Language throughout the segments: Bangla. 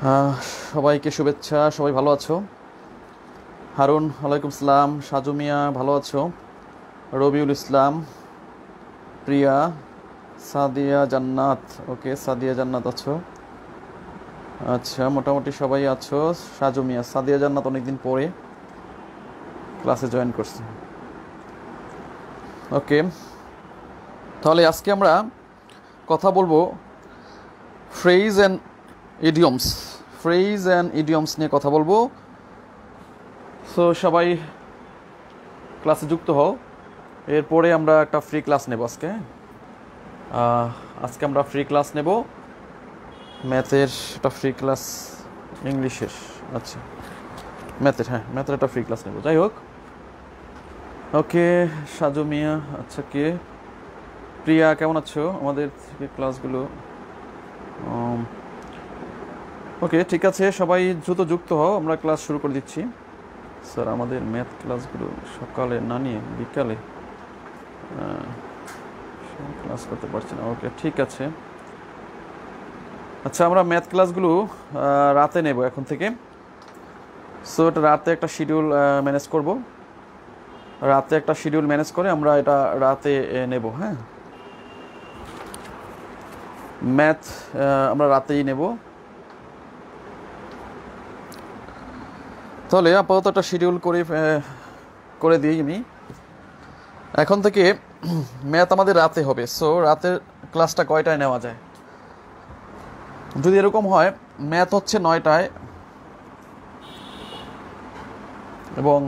আহ, সবাইকে শুভেচ্ছা। সবাই ভালো আছো? হারুন ওয়ালাইকুম সালাম। সাজু মিয়া ভালো আছো? রবিউল ইসলাম, প্রিয়া, সাদিয়া জান্নাত। ওকে, সাদিয়া জান্নাত আছো? আচ্ছা, মোটামুটি সবাই আছো। সাজু মিয়া, সাদিয়া জান্নাত অনেকদিন পরে ক্লাসে জয়েন করছে। ওকে, তাহলে আজকে আমরা কথা বলবো phrase and idioms. Phrase and idioms নিয়ে কথা বলবো। সো সবাই ক্লাসে যুক্ত হও। এরপরে আমরা একটা ফ্রি ক্লাস নেব আজকে। আজকে আমরা ফ্রি ক্লাস নেব ম্যাথের, একটা ফ্রি ক্লাস ইংলিশের। আচ্ছা, ম্যাথের, হ্যাঁ ম্যাথের একটা ফ্রি ক্লাস নেব। যাই হোক, ওকে। সাজু মিয়া, আচ্ছা কে? প্রিয়া কেমন আছো? আমাদের থেকে ক্লাসগুলো ওকে, ঠিক আছে, সবাই দ্রুত যুক্ত হও, আমরা ক্লাস শুরু করে দিচ্ছি। স্যার, আমাদের ম্যাথ ক্লাসগুলো সকালে না নিয়ে বিকালে ক্লাস করতে পারছি না। ওকে, ঠিক আছে। আচ্ছা, আমরা ম্যাথ ক্লাসগুলো রাতে নেব এখন থেকে। সো এটা রাতে একটা শিডিউল ম্যানেজ করব। রাতে একটা শিডিউল ম্যানেজ করে আমরা এটা রাতে নেব। হ্যাঁ, ম্যাথ আমরা রাতেই নেব। তাহলে আপাতত একটা শিডিউল করে দিই আমি। এখন থেকে ম্যাথ আমাদের রাতে হবে। সো রাতের ক্লাসটা কয়টায় নেওয়া যায়? যদি এরকম হয় ম্যাথ হচ্ছে 9টায় এবং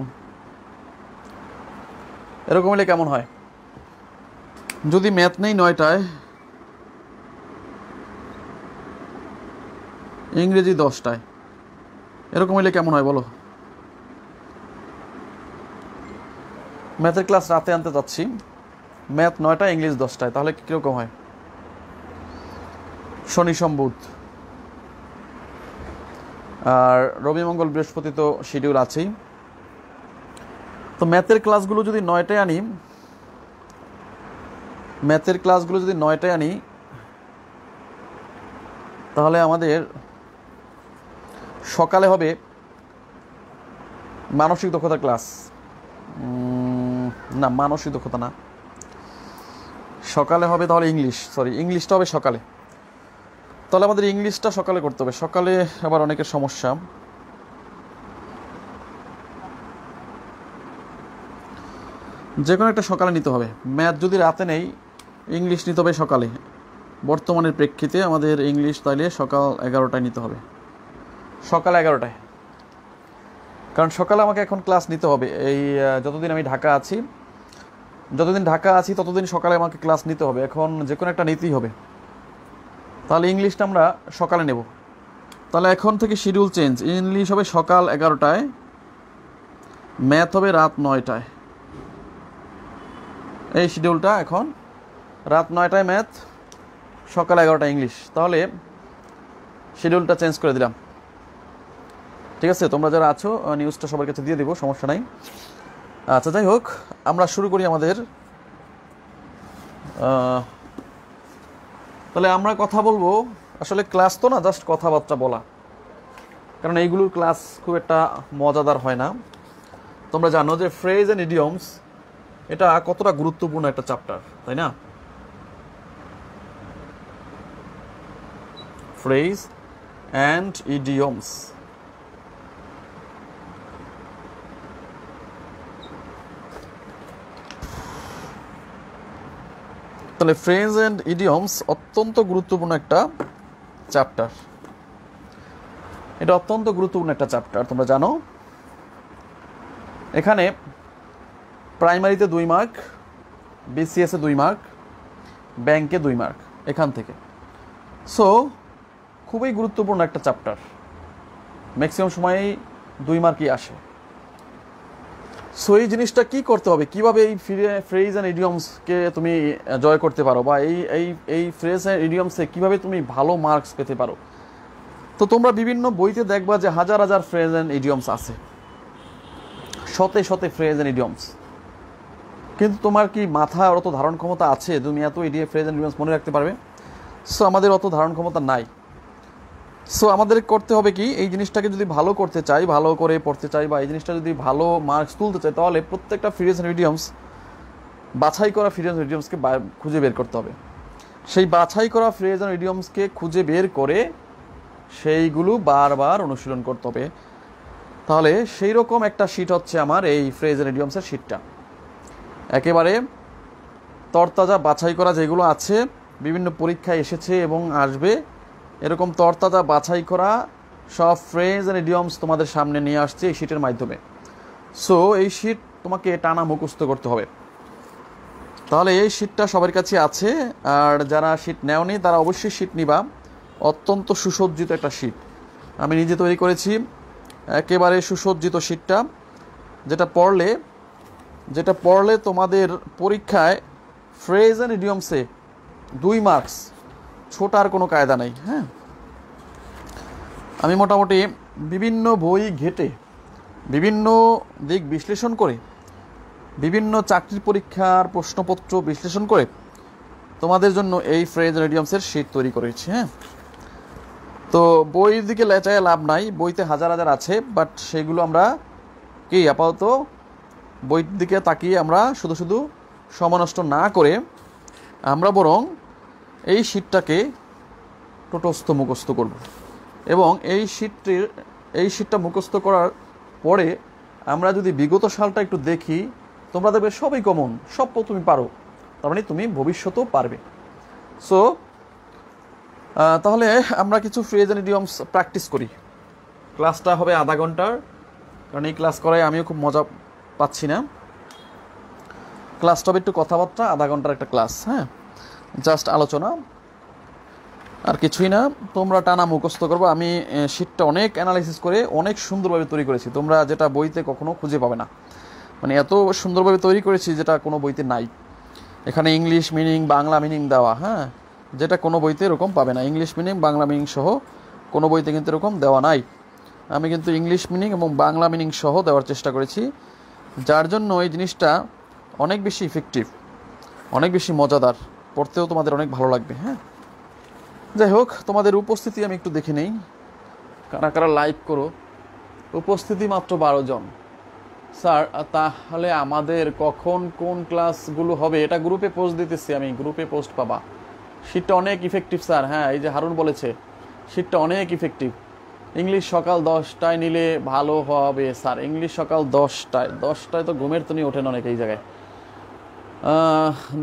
এরকম হলে কেমন হয়? যদি ম্যাথ নেই 9টায়, ইংরেজি 10টায়, এরকম হলে কেমন হয় বলো? ম্যাথের ক্লাস রাতে আনতে যাচ্ছি, ম্যাথ 9টায়, ইংলিশ 10টায়, তাহলে কীরকম হয়? শনি সোম বুধ আর রবি মঙ্গল বৃহস্পতি তো শিডিউল আছেই। তো ম্যাথের ক্লাসগুলো যদি 9টায় আনি, তাহলে আমাদের সকালে হবে মানসিক দক্ষতার ক্লাস। না, মানসিক দক্ষতা না, সকালে হবে তাহলে ইংলিশটা হবে সকালে। তাহলে আমাদের ইংলিশটা সকালে করতে হবে। সকালে আবার অনেকের সমস্যা। যে কোনো একটা সকালে নিতে হবে। ম্যাথ যদি রাতে নেই, ইংলিশ নিতে হবে সকালে। বর্তমানের প্রেক্ষিতে আমাদের ইংলিশ তাইলে সকাল 11টায় নিতে হবে। সকাল 11টায়, কারণ সকালে আমাকে এখন ক্লাস নিতে হবে। এই যতদিন ঢাকা আছি ততদিন সকালে আমাকে ক্লাস নিতে হবে। এখন যে কোনো একটা নিতেই হবে। তাহলে ইংলিশটা আমরা সকালে নেব। তাহলে এখন থেকে শিডিউল চেঞ্জ। ইংলিশ হবে সকাল 11টায়, ম্যাথ হবে রাত 9টায়। এই শিডিউলটা এখন, রাত 9টায় ম্যাথ, সকাল 11টায় ইংলিশ। তাহলে শিডিউলটা চেঞ্জ করে দিলাম। ঠিক আছে, তোমরা যারা আছো নিউজটা সবার কাছে দিয়ে দিব, সমস্যা নাই। আচ্ছা, যাই হোক, আমরা শুরু করি আমাদের। তাহলে আমরা কথা বলবো, আসলে ক্লাস তো না, জাস্ট কথাবার্তা বলা, কারণ এইগুলোর ক্লাস খুব একটা মজাদার হয় না। তোমরা জানো যে ফ্রেজ অ্যান্ড ইডিয়মস এটা কতটা গুরুত্বপূর্ণ একটা চ্যাপ্টার, তাই না? ফ্রেজ অ্যান্ড ইডিয়মস, তাহলে ফ্রেজ অ্যান্ড ইডিয়মস অত্যন্ত গুরুত্বপূর্ণ একটা চ্যাপ্টার। এটা অত্যন্ত গুরুত্বপূর্ণ একটা চ্যাপ্টার, তোমরা জানো। এখানে প্রাইমারিতে 2 মার্ক, বিসিএসে 2 মার্ক, ব্যাংকে 2 মার্ক এখান থেকে। সো খুবই গুরুত্বপূর্ণ একটা চ্যাপ্টার। ম্যাক্সিমাম সময়ই 2 মার্কই আসে। সো এই জিনিসটা কি করতে হবে, কিভাবে এই ফ্রেজ অ্যান্ড ইডিয়মসকে তুমি জয় করতে পারো, বা এই ফ্রেজ অ্যান্ড ইডিয়মসে কিভাবে তুমি ভালো মার্কস পেতে পারো। তো তোমরা বিভিন্ন বইতে দেখবা যে হাজার হাজার ফ্রেজ অ্যান্ড ইডিয়মস আছে, শতে শতে ফ্রেজ অ্যান্ড ইডিয়মস। কিন্তু তোমার কি মাথায় অত ধারণ ক্ষমতা আছে তুমি এত ফ্রেজ অ্যান্ড ইডিয়মস মনে রাখতে পারবে? সো আমাদের অত ধারণ ক্ষমতা নাই। সো আমাদের করতে হবে কি, এই জিনিসটাকে যদি ভালো করতে চাই, ভালো করে পড়তে চাই, বা এই জিনিসটা যদি ভালো মার্কস তুলতে চাই, তাহলে প্রত্যেকটা ফ্রেজ এন্ড ইডিয়মস, বাছাই করা ফ্রেজ এন্ড ইডিয়মসকে খুঁজে বের করতে হবে। সেই বাছাই করা ফ্রেজ এন্ড ইডিয়মসকে খুঁজে বের করে সেইগুলো বারবার অনুশীলন করতে হবে। তাহলে সেই রকম একটা শিট হচ্ছে আমার এই ফ্রেজ এন্ড ইডিয়মসের শিটটা। একেবারে তরতাজা বাছাই করা যেগুলো আছে, বিভিন্ন পরীক্ষায় এসেছে এবং আসবে, এরকম তরতাজা বাছাই করা সব ফ্রেজ এন্ড ইডিয়মস তোমাদের সামনে নিয়ে আসছে এই শিটের মাধ্যমে। সো এই শিট তোমাকে টানা মুখস্থ করতে হবে। তাহলে এই শিটটা সবার কাছে আছে, আর যারা শিট নেওনি তারা অবশ্যই শিট নিবা। অত্যন্ত সুসজ্জিত একটা শিট, আমি নিজে তৈরি করেছি, একেবারে সুসজ্জিত শিটটা, যেটা পড়লে তোমাদের পরীক্ষায় ফ্রেজ অ্যান্ড ইডিয়মসে 2 মার্কস ছোটার কোনো কায়দা নেই। হ্যাঁ, আমি মোটামুটি বিভিন্ন বই ঘেটে, বিভিন্ন দিক বিশ্লেষণ করে, বিভিন্ন চাকরির পরীক্ষার প্রশ্নপত্র বিশ্লেষণ করে তোমাদের জন্য এই ফ্রেজ অ্যান্ড ইডিয়মসের শিট তৈরি করেছি। হ্যাঁ, তো বইয়ের দিকে লেচায় লাভ নাই, বইতে হাজার হাজার আছে, বাট সেগুলো আমরা কি আপাতত বইয়ের দিকে তাকিয়ে আমরা শুধু সময় নষ্ট না করে আমরা বরং এই শিটটাকে টোটস্থ মুখস্থ করব। এবং এই শিটটা মুখস্থ করার পরে আমরা যদি বিগত সালটা একটু দেখি, তোমরা দেখবে সবই কমন, সব তুমি পারো, তার মানে তুমি ভবিষ্যতেও পারবে। সো তাহলে আমরা কিছু ফ্রেজ অ্যান্ড ইডিয়মস প্র্যাকটিস করি। ক্লাসটা হবে আধা ঘন্টার, কারণ এই ক্লাস করায় আমিও খুব মজা পাচ্ছি না। ক্লাসটা হবে একটু কথাবার্তা, আধা ঘন্টার একটা ক্লাস। হ্যাঁ, জাস্ট আলোচনা, আর কিছুই না। তোমরা টানা মুখস্থ করবো। আমি শিটটা অনেক অ্যানালাইসিস করে অনেক সুন্দরভাবে তৈরি করেছি, তোমরা যেটা বইতে কখনো খুঁজে পাবে না। মানে এত সুন্দরভাবে তৈরি করেছি যেটা কোনো বইতে নাই। এখানে ইংলিশ মিনিং, বাংলা মিনিং দেওয়া, হ্যাঁ, যেটা কোনো বইতে এরকম পাবে না। ইংলিশ মিনিং, বাংলা মিনিং সহ কোনো বইতে কিন্তু এরকম দেওয়া নাই। আমি কিন্তু ইংলিশ মিনিং এবং বাংলা মিনিং সহ দেওয়ার চেষ্টা করেছি, যার জন্য এই জিনিসটা অনেক বেশি ইফেক্টিভ, অনেক বেশি মজাদার, পড়তেও তোমাদের অনেক ভালো লাগবে। হ্যাঁ, যাই হোক, তোমাদের উপস্থিতি আমি একটু দেখে নেই, কারা কারা লাইভ করো। উপস্থিতি মাত্র 12 জন। স্যার, তাহলে আমাদের কখন কোন ক্লাসগুলো হবে? এটা গ্রুপে পোস্ট দিতেছি আমি, গ্রুপে পোস্ট পাবা। শিটটা অনেক ইফেক্টিভ স্যার। হ্যাঁ, এই যে হারুন বলেছে শিটটা অনেক ইফেক্টিভ। ইংলিশ সকাল 10টায় নিলে ভালো হবে স্যার। ইংলিশ সকাল 10টায় তো ঘুমের তো নিয়ে ওঠেন অনেক এই জায়গায়।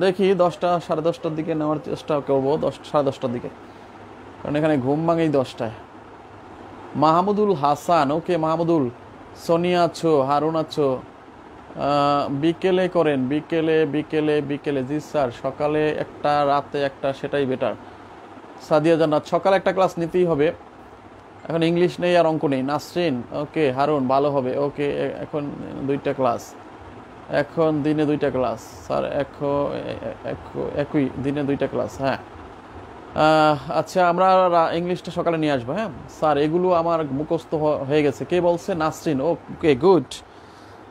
দেখি 10টা, 10:30টার দিকে নেওয়ার চেষ্টা করবো, 10-10:30টার দিকে, কারণ এখানে ঘুম ভাঙেই 10টায়। মাহমুদুল হাসান, ওকে মাহমুদুল। সোনিয়া আছো, হারুন আছো। বিকেলে করেন, বিকেলে জি স্যার। সকালে একটা, রাতে একটা, সেটাই বেটার। সাদিয়া জান্নাত, সকালে একটা ক্লাস নিতেই হবে, এখন ইংলিশ নেই আর অঙ্ক নেই। নাসরিন, ওকে। হারুন, ভালো হবে, ওকে। এখন 2টা ক্লাস, এখন দিনে 2টা ক্লাস স্যার, একই দিনে 2টা ক্লাস। হ্যাঁ, আচ্ছা, আমরা ইংলিশটা সকালে নিয়ে আসবো। হ্যাঁ স্যার, এগুলো আমার মুখস্থ হয়ে গেছে। কে বলছে? নাসরিন, ওকে, গুড।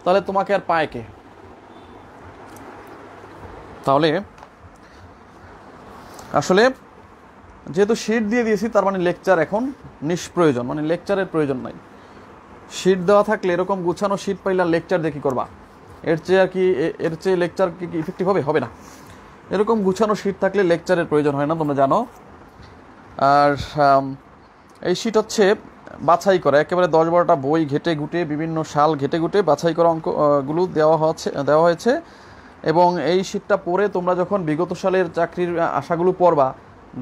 তাহলে তোমাকে আর পায় কে? তাহলে আসলে যেহেতু শিট দিয়ে দিয়েছি, তার মানে লেকচার এখন নিষ্প্রয়োজন, মানে লেকচারের প্রয়োজন নাই। শিট দেওয়া থাকলে, এরকম গুছানো শিট পাইলে লেকচার দিয়ে কী করবা? এর চেয়ে লেকচার কি ইফেক্টিভ হবে? হবে না। এরকম গুছানো শিট থাকলে লেকচারের প্রয়োজন হয় না, তোমরা জানো। আর এই শিট হচ্ছে বাছাই করা, একেবারে 10-12টা বই ঘেটে ঘুটে, বিভিন্ন সাল ঘেটে ঘুটে বাছাই করা অঙ্কগুলো দেওয়া হয়েছে। এবং এই শিটটা পড়ে তোমরা যখন বিগত সালের চাকরির আশাগুলো পড়বা,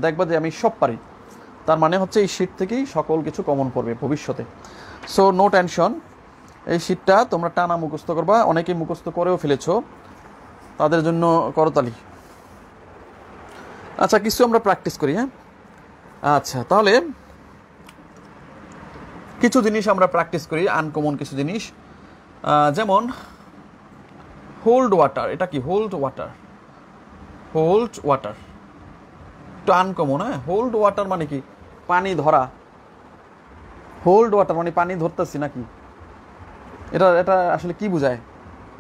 দেখবা যে আমি সব পারি। তার মানে হচ্ছে এই শিট থেকেই সকল কিছু কমন পড়বে ভবিষ্যতে। সো নো টেনশন, এই শিটটা তোমরা টানা মুখস্থ করবা। অনেকেই মুখস্থ করেও ফেলেছো, তাদের জন্য করতালি। আচ্ছা, কিছু আমরা প্র্যাকটিস করি। হ্যাঁ, আচ্ছা, তাহলে কিছু জিনিস আমরা প্র্যাকটিস করি, আনকমন কিছু জিনিস। যেমন হোল্ড ওয়াটার। এটা কি? হোল্ড ওয়াটার একটু আনকমন। হ্যাঁ, হোল্ড ওয়াটার মানে কি? পানি ধরা। হোল্ড ওয়াটার মানে পানি ধরতেছি নাকি? এটা আসলে কি বোঝায়?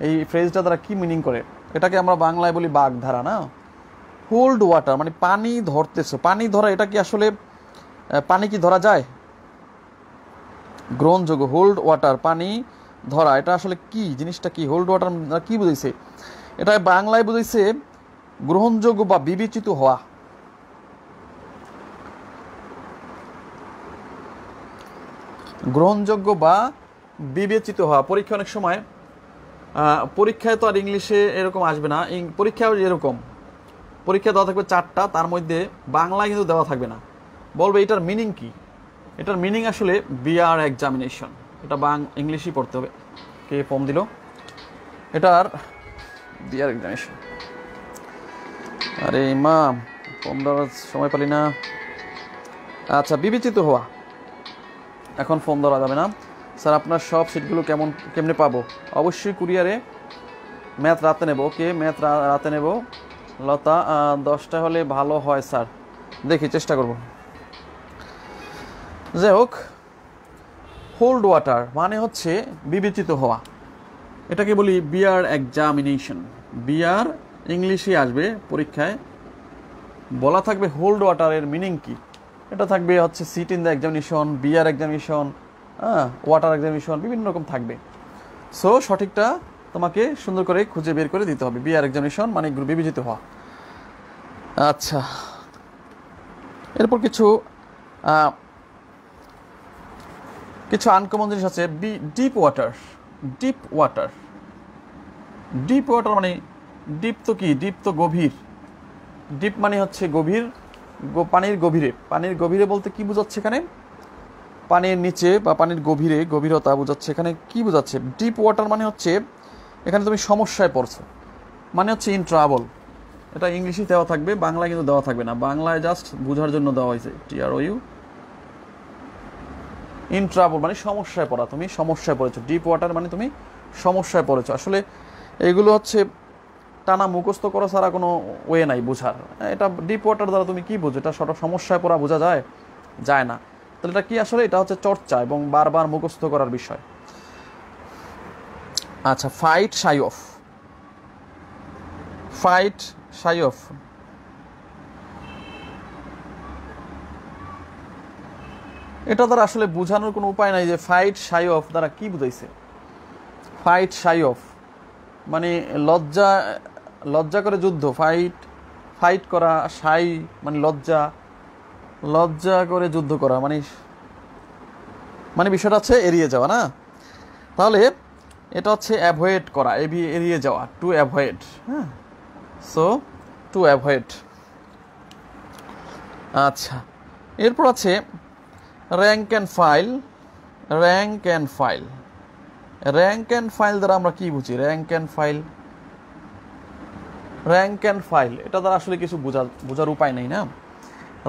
এই ফ্রেজটা দ্বারা কি মিনিং করে? এটাকে আমরা বাংলায় বলি বাগধারা, না? হোল্ড ওয়াটার মানে পানি ধরতেছো। পানি ধরা, এটা কি আসলে পানি কি ধরা যায়? গ্রহণযোগ্য, হোল্ড ওয়াটার, পানি ধরা। এটা আসলে কি জিনিসটা, কি হোল্ড ওয়াটার কি বুঝাইছে? এটা বাংলায় বুঝাইছে গ্রহণযোগ্য বা বিবেচিত হওয়া। গ্রহণযোগ্য বা বিবেচিত হওয়া। পরীক্ষা অনেক সময়, পরীক্ষায় তো আর ইংলিশে এরকম আসবে না, পরীক্ষাও এরকম পরীক্ষা দেওয়া থাকবে 4টা, তার মধ্যে বাংলায় কিন্তু দেওয়া থাকবে না। বলবে এটার মিনিং কি? এটার মিনিং আসলে বিআর এক্সামিনেশন। এটা ইংলিশই পড়তে হবে। কে ফর্ম দিল? এটার বিআর এক্সামিনেশন। আরে মা, ফর্ম দেওয়ার সময় পালি না। আচ্ছা, বিবেচিত হওয়া। এখন ফর্ম দেওয়া যাবে না। স্যার আপনার সব সিটগুলো কেমনে পাবো? অবশ্যই কুরিয়ারে। ম্যাথ রাতে নেব। ওকে, ম্যাথ রাতে নেব। লতা, 10টা হলে ভালো হয় স্যার, দেখি চেষ্টা করব। যাই হোক, হোল্ড ওয়াটার মানে হচ্ছে বিবেচিত হওয়া। এটাকে বলি বিআর এক্সামিনেশন। বিআর ইংলিশে আসবে পরীক্ষায়, বলা থাকবে হোল্ড ওয়াটারের মিনিং কি। এটা থাকবে হচ্ছে সিট ইন দ্য এক্সামিনেশন, বিআর এক্সামিনেশন, ওয়াটার এক্সামিনেশন, বিভিন্ন রকম থাকবে। সো সঠিকটা তোমাকে সুন্দর করে খুঁজে বের করে দিতে হবে। বিআর এক্সামিনেশন মানে বিবেচিত হওয়া। আচ্ছা, এরপর কিছু আনকমন জিনিস আছে। Deep water. Deep water, deep water মানে ডিপ তো কি? ডিপ তো গভীর। ডিপ মানে হচ্ছে গভীর, পানির গভীরে। পানির গভীরে বলতে কি বোঝাচ্ছে এখানে? পানির নিচে বা পানির গভীরে, গভীরতা বোঝাচ্ছে। এখানে কি বোঝাচ্ছে? ডিপ ওয়াটার মানে হচ্ছে এখানে তুমি সমস্যায় পড়ছো, মানে হচ্ছে ইন ট্রাবল। এটা ইংলিশে দেওয়া থাকবে, বাংলায় কিন্তু দেওয়া থাকবে না। বাংলায় জাস্ট বোঝার জন্য দেওয়া হয়েছে TROU। ইন ট্রাবল মানে সমস্যায় পড়া, তুমি সমস্যায় পড়েছো। ডিপ ওয়াটার মানে তুমি সমস্যায় পড়েছো। আসলে এইগুলো হচ্ছে টানা মুখস্থ করা ছাড়া কোনো ওয়ে নাই বোঝার। এটা ডিপ ওয়াটার দ্বারা তুমি কি বোঝো? এটা সমস্যায় পড়া বোঝা যায়? যায় না। তাহলে এটা কি আসলে? এটা হচ্ছে চর্চা এবং বারবার মুখস্থ করার বিষয়। আচ্ছা, fight shy of. Fight shy of, এটা দ্বারা আসলে বোঝানোর কোনো উপায় নাই যে ফাইট শাই অফ দ্বারা কি বুঝাইছে। ফাইট শাই অফ মানে লজ্জা করে যুদ্ধ। ফাইট করা, শাই মানে লজ্জা করে যুদ্ধ করা, মানে বিষয়টা হচ্ছে এড়িয়ে যাওয়া না। তাহলে এটা হচ্ছে অ্যাভয়েড করা, এড়িয়ে যাওয়া, টু অ্যাভয়েড। হ্যাঁ, সো টু অ্যাভয়েড। আচ্ছা, এরপর আছে rank and file. Rank and file, rank and file দ্বারা আমরা কি বুঝি? র্যাঙ্ক অ্যান্ড ফাইল এটা দ্বারা আসলে কিছু বোঝার উপায় নেই না।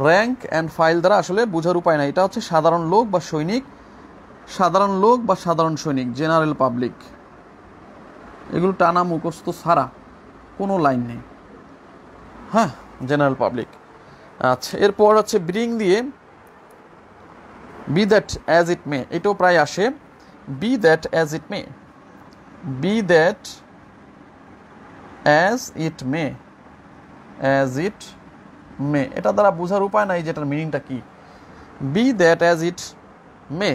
র্যাঙ্ক অ্যান্ড ফাইল দ্বারা আসলে বোঝার উপায় নাই। এটা হচ্ছে সাধারণ লোক বা সাধারণ সৈনিক, জেনারেল পাবলিক। এগুলো টানা মুখস্থ ছাড়া কোনো লাইন নেই। হ্যাঁ, জেনারেল পাবলিক। আচ্ছা, এরপর হচ্ছে ব্রিং দিয়ে be that as it may, এটাও প্রায় আসে। Be that as it may, be that as it may, as it may, এটা দ্বারা বোঝার উপায় নাই যে এটার মিনিংটা কি। Be that as it may,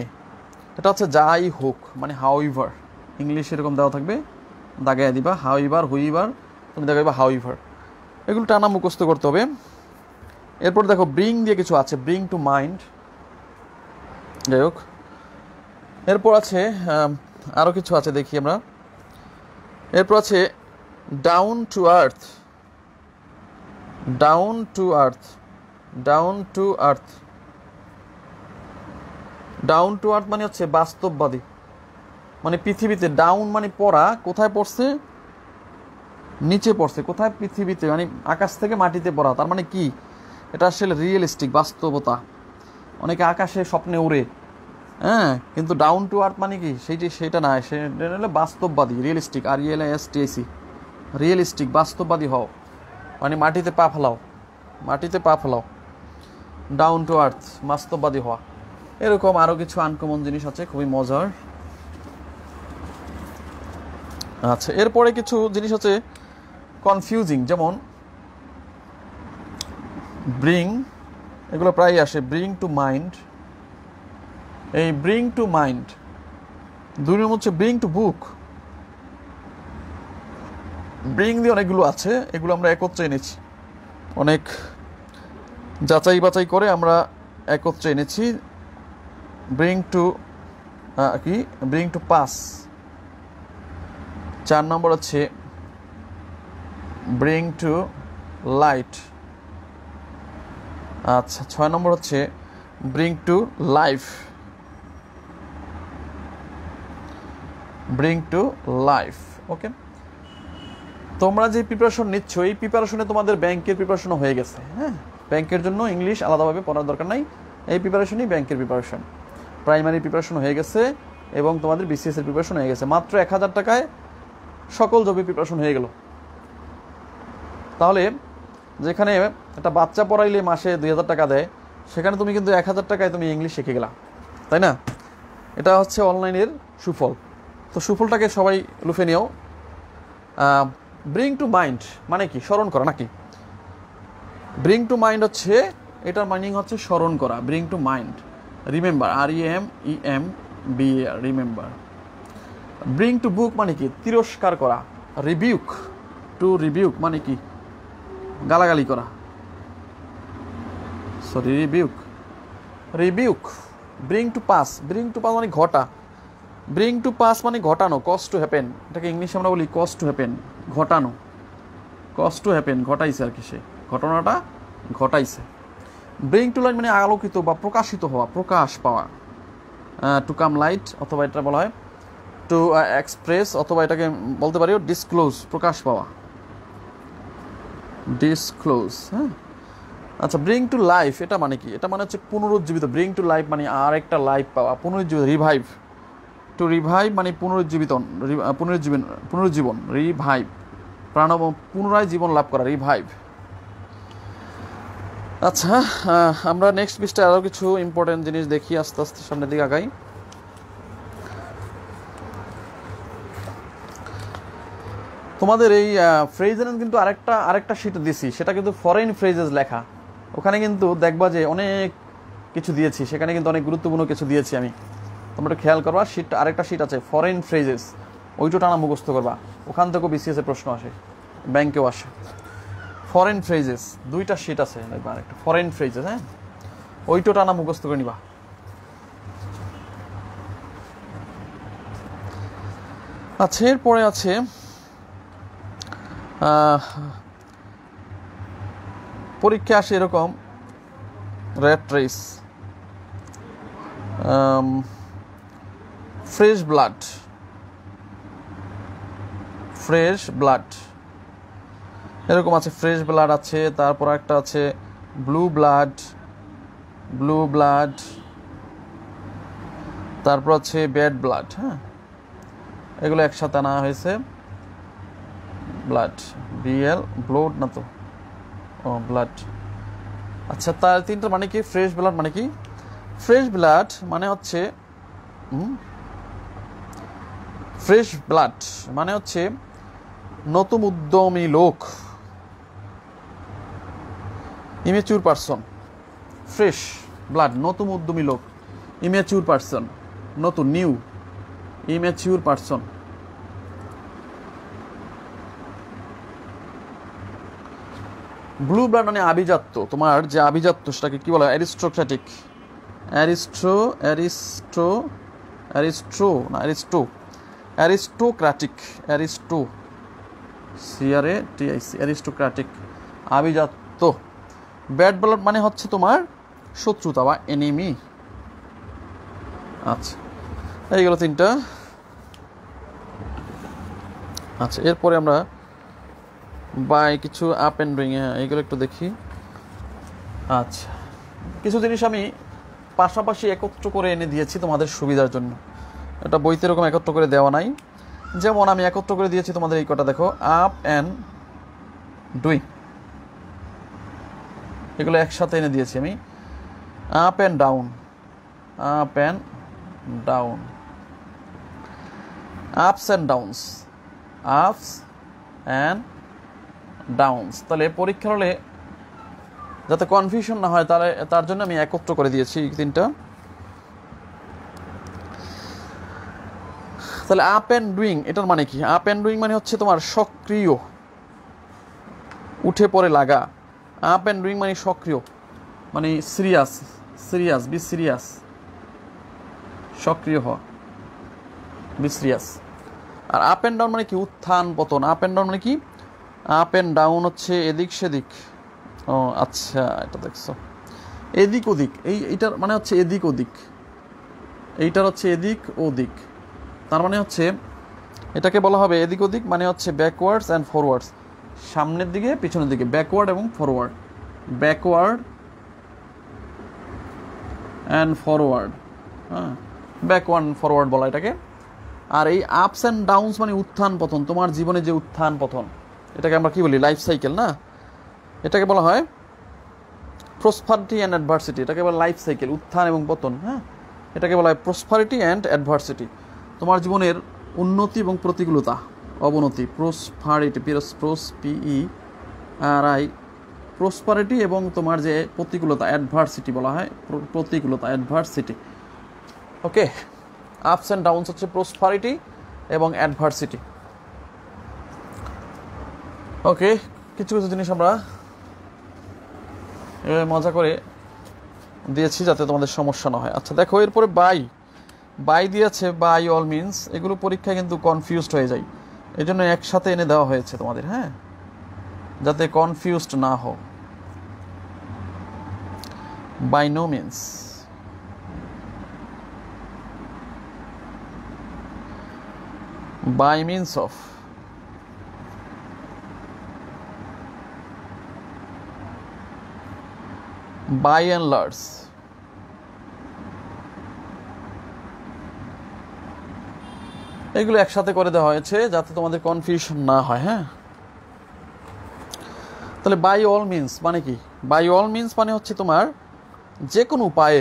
এটা হচ্ছে যাই হোক, মানে হাউইভার। ইংলিশ এরকম দেওয়া থাকবে, দাগায় দিবা হাউইভার, হুইভার, তুমি দেখাইবা হাউইভার। এগুলো টানা মুখস্থ করতে হবে। এরপর দেখো ব্রিং দিয়ে কিছু আছে, ব্রিং টু মাইন্ড। যাই হোক, এরপর আছে আরও কিছু আছে, দেখি আমরা। এরপর আছে down to earth. Down to earth, down to earth, down to earth মানে হচ্ছে বাস্তববাদী। মানে পৃথিবীতে ডাউন মানে পড়া, কোথায় পড়ছে? নিচে পড়ছে। কোথায়? পৃথিবীতে, মানে আকাশ থেকে মাটিতে পড়া। তার মানে কি? এটা আসলে রিয়েলিস্টিক, বাস্তবতা। অনেকে আকাশে স্বপ্নে উড়ে, হ্যাঁ, কিন্তু ডাউন টু আর্থ মানে কি? সেটা না, সেটা হলো বাস্তববাদী, রিয়েলিস্টিক। RELISTIC, রিয়েলিস্টিক, বাস্তববাদী হও, মানে মাটিতে পা ফেলাও। ডাউন টু আর্থ, বাস্তববাদী হওয়া। এরকম আরও কিছু আনকমন জিনিস আছে, খুবই মজার। আচ্ছা, এরপরে কিছু জিনিস আছে কনফিউজিং, যেমন ব্রিং, এগুলো প্রায় আসে। ব্রিং টু মাইন্ড, এই ব্রিং টু মাইন্ড, 2 নম্বর হচ্ছে ব্রিং টু বুক। ব্রিং দিয়ে অনেকগুলো আছে, এগুলো আমরা একত্রে এনেছি, অনেক যাচাই বাছাই করে আমরা একত্রে এনেছি। ব্রিং টু কি, ব্রিং টু পাস। 4 নম্বর হচ্ছে ব্রিং টু লাইট। আচ্ছা, 6 নম্বর হচ্ছে bring to life. Bring to life. Okay, তোমরা যে প্রিপারেশন নিচ্ছ এই প্রিপারেশনে তোমাদের ব্যাংকের প্রিপারেশনও হয়ে গেছে। হ্যাঁ, ব্যাংকের জন্য ইংলিশ আলাদাভাবে পড়ার দরকার নাই, এই প্রিপারেশনই ব্যাংকের প্রিপারেশন। প্রাইমারি প্রিপারেশন হয়ে গেছে এবং তোমাদের বিসিএস এর প্রিপারেশন হয়ে গেছে। মাত্র 1000 টাকায় সকল জবে প্রিপারেশন হয়ে গেল। তাহলে যেখানে একটা বাচ্চা পড়াইলে মাসে 2000 টাকা দেয়, সেখানে তুমি কিন্তু 1000 টাকায় তুমি ইংলিশ শিখে গেলা, তাই না? এটা হচ্ছে অনলাইনের সুফল। তো সুফলটাকে সবাই লুফে নিও। ব্রিং টু মাইন্ড মানে কি? স্মরণ করা নাকি? ব্রিং টু মাইন্ড হচ্ছে, এটার মিনিং হচ্ছে স্মরণ করা। Bring to mind, remember, REMEMBAR, remember. Bring to book মানে কি? তিরস্কার করা। রিবিউক, টু রিবিউক মানে কি? গালাগালি করা। Sorry, rebuke, rebuke. Bring to pass, bring to pass মানে ঘটা। ব্রিং টু পাস মানে ঘটানো, কজ টু হ্যাপেন। এটাকে ইংলিশে আমরা বলি কজ টু হ্যাপেন, ঘটানো। কজ টু হ্যাপেন, ঘটাইছে আর কি, সে ঘটনাটা ঘটাইছে। ব্রিং টু লাইট মানে আলোকিত বা প্রকাশিত হওয়া, প্রকাশ পাওয়া। টু কাম লাইট, অথবা এটা বলা হয় টু এক্সপ্রেস, অথবা এটাকে বলতে পারি ডিসক্লোজ, প্রকাশ পাওয়া, ডিসক্লোজ। হ্যাঁ, আচ্ছা, ব্রিং টু লাইফ এটা মানে কি? এটা মানে হচ্ছে পুনরুজ্জীবিত। ব্রিং টু লাইফ মানে আর একটা লাইফ পাওয়া, পুনরুজ্জীবিত। রিভাইভ, টু রিভাইভ মানে পুনরুজ্জীবন। রিভাইভ, পুনরায় জীবন লাভ করা, রিভাইভ। আচ্ছা, আমরা নেক্সট পৃষ্ঠায় আরও কিছু ইম্পর্টেন্ট জিনিস দেখি, আস্তে আস্তে সামনের দিকে আগাই। তোমাদের এই ফ্রেজেস কিন্তু আরেকটা শিট দিছি, সেটা কিন্তু ফরেন ফ্রেজেস লেখা। ওখানে কিন্তু দেখবা যে অনেক কিছু দিয়েছি, সেখানে কিন্তু অনেক গুরুত্বপূর্ণ কিছু দিয়েছি আমি। তোমরা একটু খেয়াল করবা, আরেকটা শিট আছে ফরেন ফ্রেজেস, ওইটা টানা মুখস্থ করবা। ওখান থেকেও বিসিএস এর প্রশ্ন আসে, ব্যাংকেও আসে। ফরেন ফ্রেজেস 2টা শিট আছে, আরেকটা ফরেন ফ্রেজেস। হ্যাঁ, ওইটা টানা মুখস্থ করে নিবা। আচ্ছা, এরপরে আছে পরীক্ষা আসে এরকম র্যাট রেস, ফ্রেশ ব্লাড, এরকম আছে। ফ্রেশ ব্লাড আছে, তারপর একটা আছে ব্লু ব্লাড, তারপর আছে ব্যাড ব্লাড। হ্যাঁ, এগুলো একসাথে আনা হয়েছে। ব্লাড, ব্লাড না তো, ও ব্লাড। আচ্ছা, তার 3টা মানে কি? ফ্রেশ ব্লাড মানে কি? ফ্রেশ ব্লাড মানে হচ্ছে নতুন উদ্যমী লোক, ইমেচিউর পারসন। ফ্রেশ ব্লাড, নতুন উদ্যমী লোক। ইমেচিউর পারসন, নতুন, new, immature person. Blue blood মানে আভিজাত্য। তোমার যে আভিজাত্য সেটাকে কি বলা হয়? অ্যারিস্টোক্র্যাটিক, অ্যারিস্টোক্র্যাটিক, আভিজাত্য। ব্যাড ব্লাড মানে হচ্ছে তোমার শত্রুতা বা এনিমি। আচ্ছা, এইগুলো 3টা। আচ্ছা, এরপরে আমরা বাই কিছু আপ অ্যান্ড ডুইং, এইগুলো একটু দেখি। আচ্ছা, কিছু জিনিস আমি পাশাপাশি একত্র করে এনে দিয়েছি তোমাদের সুবিধার জন্য। এটা বইতে এরকম একত্র করে দেওয়া নাই। যেমন আমি একত্র করে দিয়েছি তোমাদের এই কটা, দেখো, আপ অ্যান্ড ডুইং, এগুলো একসাথে এনে দিয়েছি আমি। Up and down, ups and downs. তাহলে পরীক্ষার হলে যাতে কনফিউশন না হয়, তার জন্য আমি একত্র করে দিয়েছি 3টা। তাহলে আপ অ্যান্ড ডুইং এটার মানে কি? আপ অ্যান্ড ডুইং মানে হচ্ছে তোমার সক্রিয়, উঠে পড়ে লাগা। আপ অ্যান্ড ডুইং মানে সক্রিয়, মানে সিরিয়াস, সিরিয়াস, বি সিরিয়াস, সক্রিয় হওয়া, বি সিরিয়াস। আর আপ অ্যান্ড ডাউন মানে কি? উত্থান পতন। আপ অ্যান্ড ডাউন মানে কি? আপ অ্যান্ড ডাউন হচ্ছে এদিক সেদিক। ও আচ্ছা, এটা দেখছো, এদিক ওদিক, এইটার মানে হচ্ছে এদিক ওদিক, এইটার হচ্ছে এদিক ওদিক। তার মানে হচ্ছে এটাকে বলা হবে এদিক ওদিক, মানে হচ্ছে ব্যাকওয়ার্ডস অ্যান্ড ফরওয়ার্ডস, সামনের দিকে পিছনের দিকে, ব্যাকওয়ার্ড এবং ফরওয়ার্ড, ব্যাকওয়ার্ড অ্যান্ড ফরওয়ার্ড, হ্যাঁ, ব্যাকওয়ার্ড ফরওয়ার্ড বলা এটাকে। আর এই আপস অ্যান্ড ডাউনস মানে উত্থান পতন, তোমার জীবনে যে উত্থান পতন, এটাকে আমরা কি বলি? লাইফ সাইকেল না, এটাকে বলা হয় প্রসপারিটি অ্যান্ড অ্যাডভার্সিটি। এটাকে বলা লাইফ সাইকেল, উত্থান এবং পতন, হ্যাঁ, এটাকে বলা হয় প্রসপারিটি অ্যান্ড অ্যাডভার্সিটি। তোমার জীবনের উন্নতি এবং প্রতিকূলতা, অবনতি, প্রসপারিটি, পিই আর আই, প্রসপারিটি, এবং তোমার যে প্রতিকূলতা, অ্যাডভার্সিটি বলা হয়, প্রতিকূলতা, adversity. Okay, ups and downs হচ্ছে প্রসপারিটি এবং অ্যাডভার্সিটি। ওকে, কিছু কিছু জিনিস আমরা মজা করে দিয়েছি যাতে তোমাদের সমস্যা না হয়। আচ্ছা দেখো, এরপরে বাই দিয়েছে, বাই অল মিনস, এগুলো পরীক্ষায় কিন্তু কনফিউজড হয়ে যায়, এই জন্য একসাথে এনে দেওয়া হয়েছে তোমাদের, হ্যাঁ, যাতে কনফিউজড না হও। By no means, by means of, by and large, এগুলো একসাথে করে দেওয়া হয়েছে যাতে তোমাদের কনফিউশন না হয়, হ্যাঁ। তাহলে বাই অল মিনস মানে কি? বাই অল মিনস মানে হচ্ছে তোমার যে কোনো উপায়ে,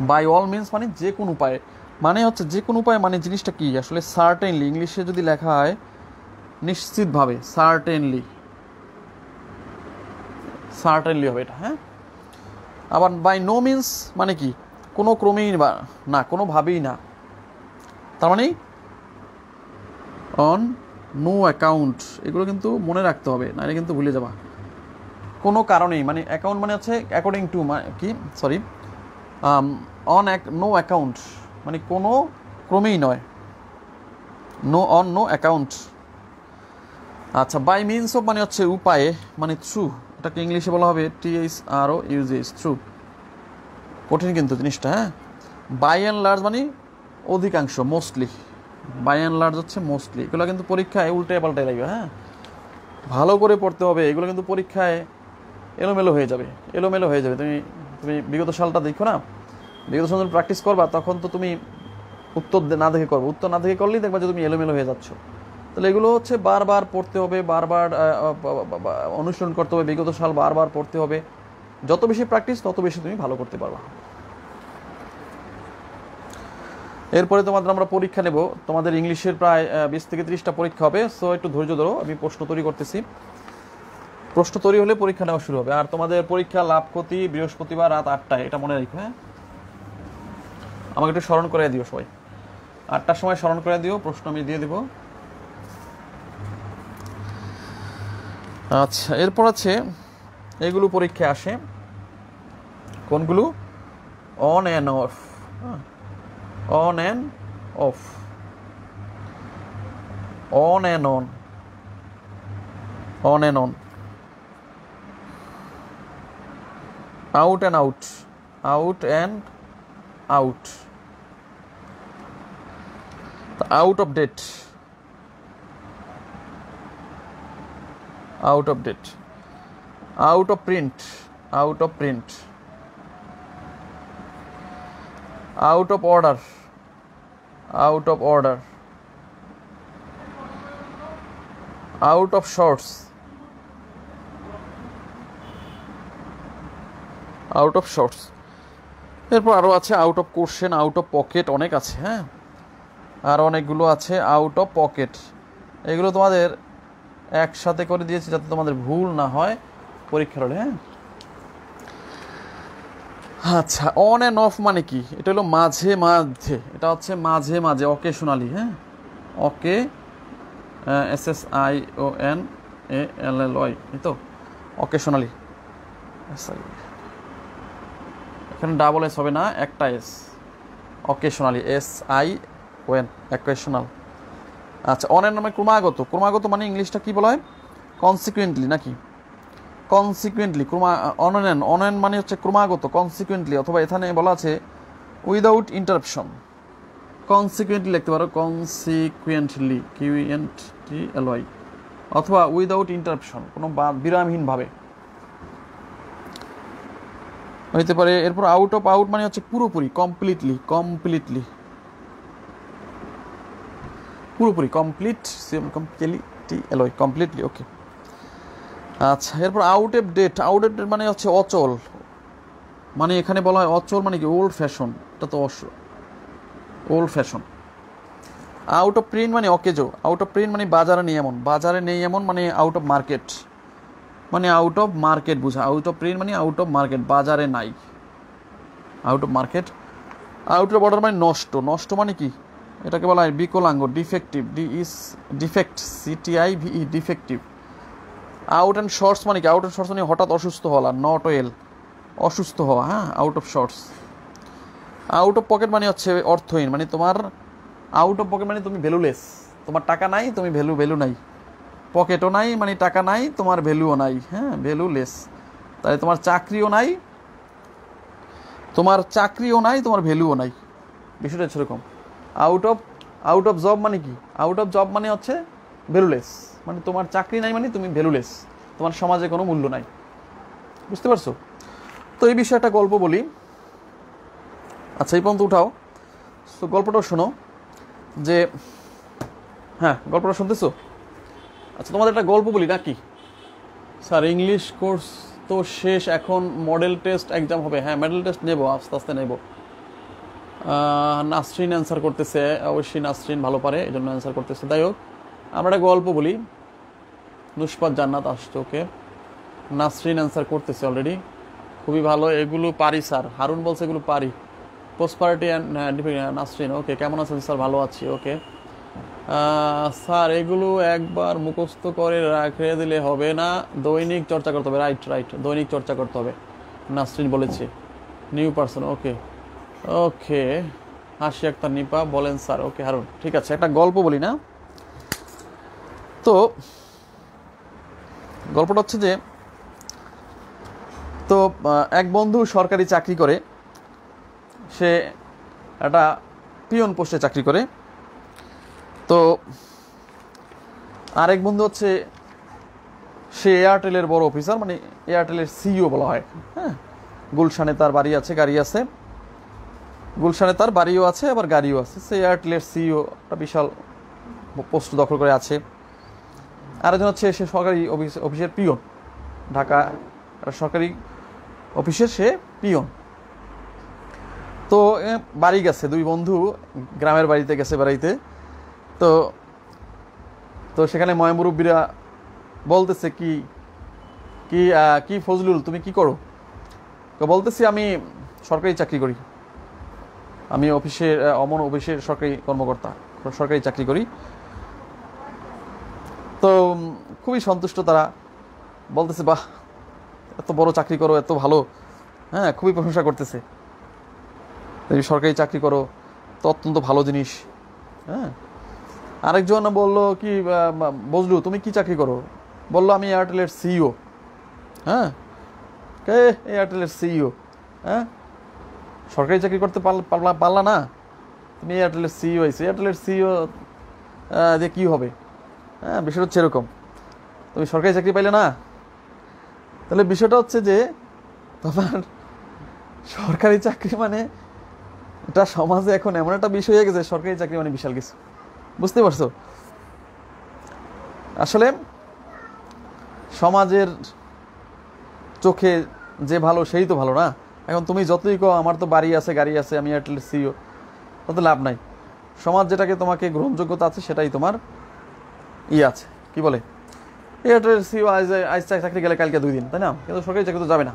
বাই অল মিনস মানে যে কোনো উপায়ে, মানে হচ্ছে যে কোনো উপায়, মানে জিনিসটা কি আসলে? সার্টেনলি, ইংলিশে যদি লেখা হয় নিশ্চিতভাবে, সার্টেনলি, সার্টেনলি হবে এটা, হ্যাঁ। আবার বাই নো মিনস মানে কি? কোনো ক্রমেই না, কোনোভাবেই না। তার মানে অন নো অ্যাকাউন্ট, এগুলো কিন্তু মনে রাখতে হবে, না এটা কিন্তু ভুলে যাবা। কোনো কারণেই, মানে অ্যাকাউন্ট মানে হচ্ছে অ্যাকর্ডিং টু, কি সরি, অন নো অ্যাকাউন্ট মানে কোনো ক্রমেই নয়, অন নো অ্যাকাউন্ট। আচ্ছা, বাই মিনস অফ মানে হচ্ছে উপায়ে, মানে থ্রু, এটাকে ইংলিশে বলা হবে THROUGH, থ্রু। কঠিন কিন্তু জিনিসটা, হ্যাঁ। বাই অ্যান্ড লার্জ মানে অধিকাংশ, মোস্টলি, বাই অ্যান্ড লার্জ হচ্ছে মোস্টলি। এগুলো কিন্তু পরীক্ষায় উল্টে পাল্টে লাগবে, হ্যাঁ, ভালো করে পড়তে হবে, এগুলো কিন্তু পরীক্ষায় এলোমেলো হয়ে যাবে, এলোমেলো হয়ে যাবে। তুমি বিগত সালটা দেখো না, বিগত সাল প্র্যাকটিস করবা, তখন তো তুমি উত্তর না দেখে করবো, উত্তর না দেখে করলেই দেখবা যে তুমি এলোমেলো হয়ে যাচ্ছ। তাহলে এগুলো হচ্ছে বারবার পড়তে হবে, বারবার অনুসরণ করতে হবে, বিগত সাল বারবার পড়তে হবে। যত বেশি প্র্যাকটিস তত বেশি তুমি ভালো করতে পারবা। এরপরে তোমাদের আমরা পরীক্ষা নেব, তোমাদের ইংলিশের প্রায় 20 থেকে 30টা পরীক্ষা হবে। সো একটু ধৈর্য ধরো, আমি প্রশ্ন তৈরি করতেছি, প্রশ্ন তৈরি হলে পরীক্ষা নেওয়া শুরু হবে। আর তোমাদের পরীক্ষা লাভ ক্ষতি বৃহস্পতিবার রাত 8টায়, এটা মনে রাখো, হ্যাঁ। আমাকে একটু স্মরণ করে দিও সবাই, 8টার সময় স্মরণ করে দিও, প্রশ্ন আমি দিয়ে দেব। আচ্ছা, এরপর আছে এগুলো পরীক্ষায় আসে, কোনগুলো? On and off, on and off, on and on, on and on, out and out, out and out, out of date, out of date, out of print, out of print, out of order, out of order, out of sorts, out of sorts। এরপর আরও আছে out of question, out of pocket, অনেক আছে, হ্যাঁ, আর অনেকগুলো আছে আউট অফ পকেট। এগুলো তোমাদের একসাথে করে দিয়েছি যাতে তোমাদের ভুল না হয় পরীক্ষার হলে, হ্যাঁ। আচ্ছা, অন অ্যান্ড অফ মানে কি? এটা হলো মাঝে মাঝে, এটা হচ্ছে মাঝে মাঝে, অকেশনালি। হ্যাঁ, ওকে, SSIONALLY, এই তো অকেশনালি। এখানে ডাবল এস হবে না, একটা এস, অকেশনালি, SION, অকেশনাল। আচ্ছা, অনের নামে ক্রমাগত, ক্রমাগত মানে ইংলিশটা কি বলা হয়? কনসিকুয়েন্টলি নাকি? কনসিকুয়েন্টলি, অনএন মানে হচ্ছে ক্রমাগত, কনসিকুয়েন্টলি, অথবা এখানে বলা আছে উইদাউট ইন্টারাপশন। কনসিকুয়েন্টলি লিখতে পারো, কনসিকুয়েন্টলি, QUENTLY, অথবা উইদাউট ইন্টারাপশন, কোনো বিরামহীনভাবে হইতে পারে। এরপর আউট অফ, আউট মানে হচ্ছে পুরোপুরি, কমপ্লিটলি, কমপ্লিটলি, পুরোপুরি, কমপ্লিট, কমপ্লিটলি, কমপ্লিটলি, ওকে। আচ্ছা, এরপর out of date, out of date মানে হচ্ছে অচল, মানে এখানে বলা হয় অচল মানে কি? ওল্ড ফ্যাশন, এটা তো old fashion. Out of print মানে অকেজো, আউট অফ প্রিন্ট মানে বাজারে নেই এমন, বাজারে নেই এমন মানে আউট অফ মার্কেট, মানে আউট অফ মার্কেট বুঝা। আউট অফ প্রিন্ট মানে আউট অফ মার্কেট, বাজারে নাই, out of market. Out of order মানে নষ্ট, নষ্ট মানে কি? এটাকে বলা হয় বিকলাঙ্গ, defective, defect, CTIVE, defective. Out and shorts মানে কি? আউট অ্যান্ড শর্টস মানে হঠাৎ অসুস্থ হওয়া, নট ওয়েল, অসুস্থ হওয়া। হ্যাঁ, out of swords. Out of pocket মানে হচ্ছে অর্থহীন, মানে তোমার আউট অফ পকেট মানে তুমি ভ্যালুলেস, তোমার টাকা নাই, তুমি ভ্যালু নাই, পকেটও নাই মানে টাকা নাই, তোমার ভ্যালুও নাই। হ্যাঁ, ভ্যালুলেস, তাই তোমার চাকরিও নাই, তোমার ভ্যালুও নাই, বিষয়টা সেরকম। আউট অফ জব মানে কি? আউট অফ জব মানে হচ্ছে ভ্যালুলেস, মানে তোমার চাকরি নাই মানে তুমি ভ্যালুলেস, তোমার সমাজে কোনো মূল্য নাই। বুঝতে পারছো? তো এই বিষয়ে একটা গল্প বলি। আচ্ছা, এই পর্যন্ত উঠাও। তো গল্পটাও শোনো, যে হ্যাঁ, গল্পটা শুনতেছো? আচ্ছা, তোমাদের একটা গল্প বলি নাকি? স্যার, ইংলিশ কোর্স তো শেষ, এখন মডেল টেস্ট এক্সাম হবে। হ্যাঁ, মডেল টেস্ট নেবো, আস্তে আস্তে নেবো। নাসরিন অ্যান্সার করতেছে, অবশ্যই নাসরিন ভালো পারে, এই জন্য অ্যান্সার করতেছে। যাই হোক, আমরা একটা গল্প বলি। নুসপাত জান্নাত আসছে, ওকে। নাসরিন অ্যান্সার করতেছে অলরেডি, খুবই ভালো। এগুলো পারি স্যার, হারুন বলছে এগুলো পারি। পোস্টপার্টি অ্যান্ড নাসরিন, ওকে, কেমন আছেন স্যার? ভালো আছি, ওকে। স্যার, এগুলো একবার মুখস্থ করে রেখে দিলে হবে না, দৈনিক চর্চা করতে হবে। রাইট, দৈনিক চর্চা করতে হবে, নাসরিন বলেছে। নিউ পার্সন, ওকে ওকে। হাসি আক্তার নিপা বলেন স্যার, ওকে। হারুন, ঠিক আছে, একটা গল্প বলি না? তো গল্পটা হচ্ছে যে, তো এক বন্ধু সরকারি চাকরি করে, সে একটা পিয়ন পোস্টে চাকরি করে। তো আরেক বন্ধু হচ্ছে, সে এয়ারটেলের বড় অফিসার, মানে এয়ারটেলের CEO বলা হয়। হ্যাঁ, গুলশানে তার বাড়ি আছে, গাড়ি আছে, গুলশানে তার বাড়িও আছে, আবার গাড়িও আছে। সে এয়ারটেলের CEO, একটা বিশাল পোস্ট দখল করে আছে। আরেকজন হচ্ছে, সে সরকারি অফিসের পিয়ন, ঢাকা একটা সরকারি অফিসের সে পিয়ন। তো বাড়ি গেছে, দুই বন্ধু গ্রামের বাড়িতে গেছে বেড়াইতে। তো তো সেখানে ময়মুরব্বীরা বলতেছে, কি কি কি ফজলুল, তুমি কি করো? তো বলতেছি, আমি সরকারি চাকরি করি, আমি অফিসের অমন অফিসের সরকারি কর্মকর্তা, সরকারি চাকরি করি। তো খুবই সন্তুষ্ট তারা, বলতেছে, বাহ, এত বড় চাকরি করো, এত ভালো। হ্যাঁ, খুবই প্রশংসা করতেছে, তুমি সরকারি চাকরি করো তো অত্যন্ত ভালো জিনিস। হ্যাঁ, আরেকজন বলল, কি বজলু, তুমি কি চাকরি করো? বললো, আমি এয়ারটেলের CEO। হ্যাঁ, কে এয়ারটেলের CEO? হ্যাঁ, সরকারি চাকরি করতে পারলা না, তুমি এয়ারটেলের CEO হয়েছে, এয়ারটেলের CEO যে কী হবে? হ্যাঁ, বিষয়টা হচ্ছে এরকম, তুমি সরকারি চাকরি পাইলে না। তাহলে বিষয়টা হচ্ছে যে, তোমার সরকারি চাকরি মানে, এটা সমাজে এখন এমন একটা বিষয় হয়ে গেছে, সরকারি চাকরি মানে বিশাল কিছু। বুঝতে পারছো? আসলে সমাজের চোখে যে ভালো সেই তো ভালো না। এখন তুমি যতই কো আমার তো বাড়ি আছে, গাড়ি আছে, আমি এয়ারটেলের CEO, তাতে লাভ নাই। সমাজ যেটাকে তোমাকে গ্রহণযোগ্যতা আছে, সেটাই তোমার আছে, কি বলে, এয়ারটেলের CEO আজ চাকরি গেলে কালকে 2 দিন, তাই না? কিন্তু সরকারি চাকরি তো যাবে না।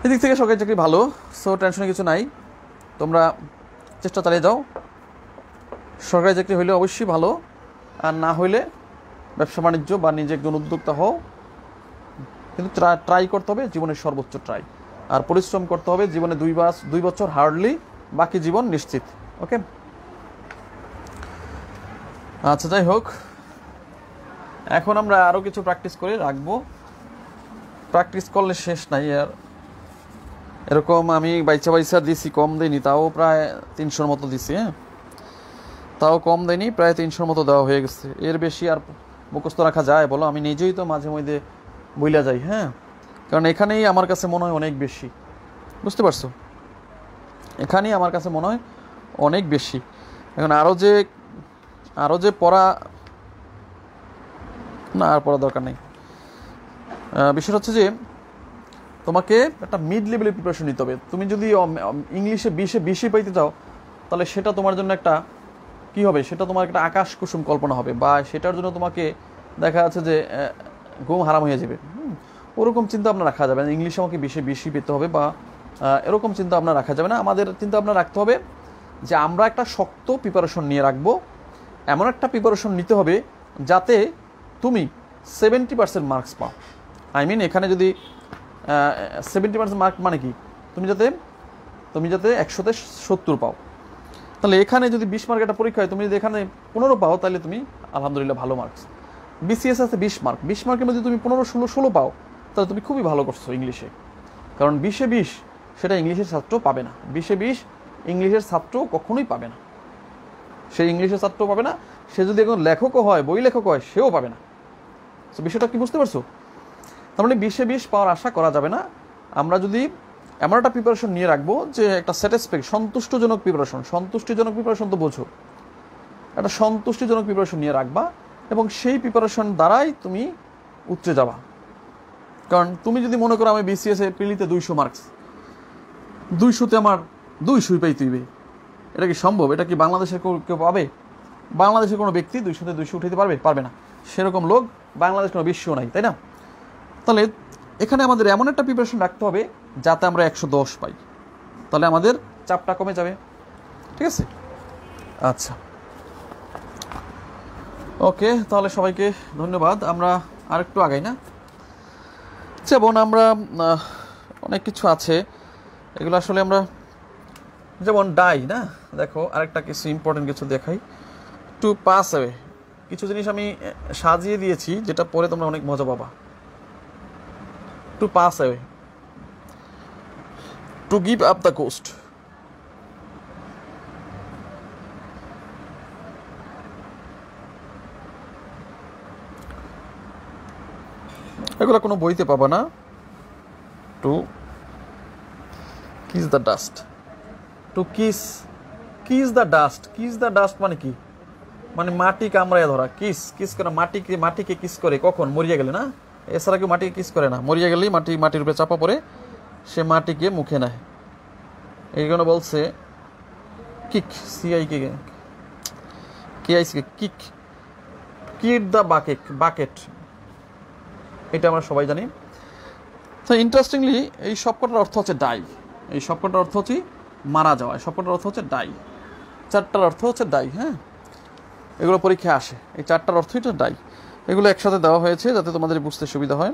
এদিক থেকে সরকারি চাকরি ভালো, সো টেনশনে কিছু নাই, তোমরা চেষ্টা চালিয়ে যাও। সরকারি চাকরি হইলে অবশ্যই ভালো, আর না হইলে ব্যবসা বাণিজ্য বা নিজে একজন উদ্যোক্তা হও, কিন্তু ট্রাই করতে হবে জীবনের সর্বোচ্চ ট্রাই, আর পরিশ্রম করতে হবে জীবনে 2 বছর হার্ডলি, বাকি জীবন নিশ্চিত। ওকে, আচ্ছা যাই হোক, এখন আমরা আরও কিছু প্র্যাকটিস করে রাখবো। প্র্যাকটিস করলে শেষ নাই আর, এরকম আমি বাইচা দিছি, কম দিইনি, তাও প্রায় 300-র মতো দিছি। হ্যাঁ, তাও কম দেয়নি, প্রায় 300-র মতো দেওয়া হয়ে গেছে। এর বেশি আর মুখস্থ রাখা যায় বলো? আমি নিজেই তো মাঝে মধ্যে বইলা যাই। হ্যাঁ, কারণ এখানেই আমার কাছে মনে হয় অনেক বেশি, বুঝতে পারছো? এখানেই আমার কাছে মনে হয় অনেক বেশি। এখন আরও যে পড়া, না আর পড়া দরকার নেই। বিষয়টা হচ্ছে যে তোমাকে একটা মিড লেভেলের প্রিপারেশন নিতে হবে। তুমি যদি ইংলিশে 20-এ পাইতে চাও, তাহলে সেটা তোমার জন্য একটা কি হবে, সেটা তোমার একটা আকাশ কুসুম কল্পনা হবে, বা সেটার জন্য তোমাকে দেখা যাচ্ছে যে ঘুম হারাম হয়ে যাবে। ওরকম চিন্তা ভাবনা রাখা যাবে না, ইংলিশে আমাকে 20-এ পেতে হবে বা এরকম চিন্তা ভাবনা রাখা যাবে না। আমাদের চিন্তা ভাবনা রাখতে হবে যে আমরা একটা শক্ত প্রিপারেশন নিয়ে রাখবো, এমন একটা প্রিপারেশন নিতে হবে যাতে তুমি 70% মার্কস পাও। আই মিন এখানে যদি 70% মার্ক মানে কি, তুমি যাতে 100-তে 70 পাও, তাহলে এখানে যদি 20 মার্ক একটা পরীক্ষা হয়, তুমি যদি এখানে 15 পাও, তাহলে তুমি আলহামদুলিল্লাহ ভালো মার্কস। বিসিএস আছে 20 মার্ক, 20 মার্কের মধ্যে তুমি 15-16 পাও, তাহলে তুমি খুবই ভালো করছো ইংলিশে। কারণ 20-এ 20 সেটা ইংলিশের ছাত্র পাবে না, 20-এ 20 ইংলিশের ছাত্র কখনোই পাবে না, সে ইংলিশের ছাত্র পাবে না। সে যদি এখন লেখকও হয়, বই লেখক হয়, সেও পাবে না। তো বিষয়টা কি বুঝতে পারছো? তার মানে 20-এ 20 পাওয়ার আশা করা যাবে না। আমরা যদি এমন একটা প্রিপারেশন নিয়ে রাখবো যে একটা সন্তুষ্টিজনক প্রিপারেশন তো বোঝো, একটা সন্তুষ্টিজনক প্রিপারেশন নিয়ে রাখবা, এবং সেই প্রিপারেশন দ্বারাই তুমি উতরে যাবা। কারণ তুমি যদি মনে করো আমি বিসিএসে প্রিলিতে 200 মার্কস, 200-তে আমার 200 পাইতে হইবে, এটা কি সম্ভব? এটা কি বাংলাদেশের কেউ পাবে? বাংলাদেশের কোনো ব্যক্তি 200-তে 200 উঠাইতে পারবে না। সেরকম লোক বাংলাদেশ কোনো বিশ্বও নাই, তাই না? তাহলে এখানে আমাদের এমন একটা প্রিপারেশন রাখতে হবে যাতে আমরা 110 পাই, তাহলে আমাদের চাপটা কমে যাবে। ঠিক আছে, আচ্ছা ওকে, তাহলে সবাইকে ধন্যবাদ। আমরা আরেকটু আগাই না, যেমন আমরা অনেক কিছু আছে, এগুলো আসলে আমরা যেমন ডাই না, দেখো আরেকটা কিছু ইম্পর্টেন্ট কিছু দেখাই, টু পাস অ্যাওয়ে। কিছু জিনিস আমি সাজিয়ে দিয়েছি যেটা পরে তোমরা অনেক মজা পাবা। To pass away, to give up the ghost. এগুলো কোনো বইতে পাবা না। To kiss the dust, to kiss the dust. Kiss the dust মানে কি? মানে মাটি কামড়ায় ধরা। কিস করে, মাটিকে কিস করে কখন? মরিয়া গেলে না, এছাড়া কেউ মাটিকে কিস করে না। মরিয়া গেলেই মাটির উপরে চাপা পড়ে, সে মাটিকে মুখে নেয়। এই জন্য বলছে কিক, কিক দ্য বাকেট, এটা আমরা সবাই জানি। তো ইন্টারেস্টিংলি এই সবকটার অর্থ হচ্ছে ডাই, এই সবকটার অর্থ হচ্ছে মারা যাওয়া, সবকটার অর্থ হচ্ছে ডাই, 4টার অর্থ হচ্ছে ডাই। হ্যাঁ, এগুলো পরীক্ষায় আসে, এই 4টার অর্থই তো ডাই। এগুলো একসাথে দেওয়া হয়েছে যাতে তোমাদের বুঝতে সুবিধা হয়।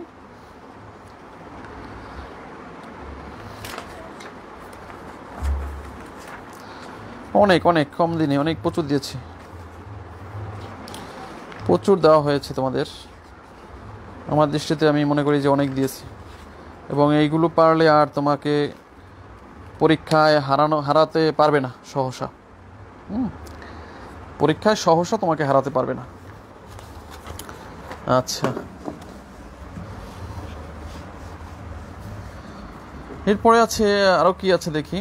অনেক কম দিনে প্রচুর দিয়েছি, প্রচুর দেওয়া হয়েছে তোমাদের। আমার দৃষ্টিতে আমি মনে করি যে অনেক দিয়েছি, এবং এইগুলো পারলে আর তোমাকে পরীক্ষায় হারাতে পারবে না সহসা। পরীক্ষায় সহসা তোমাকে হারাতে পারবে না। আচ্ছা, এরপরে আছে আরো কি আছে দেখি।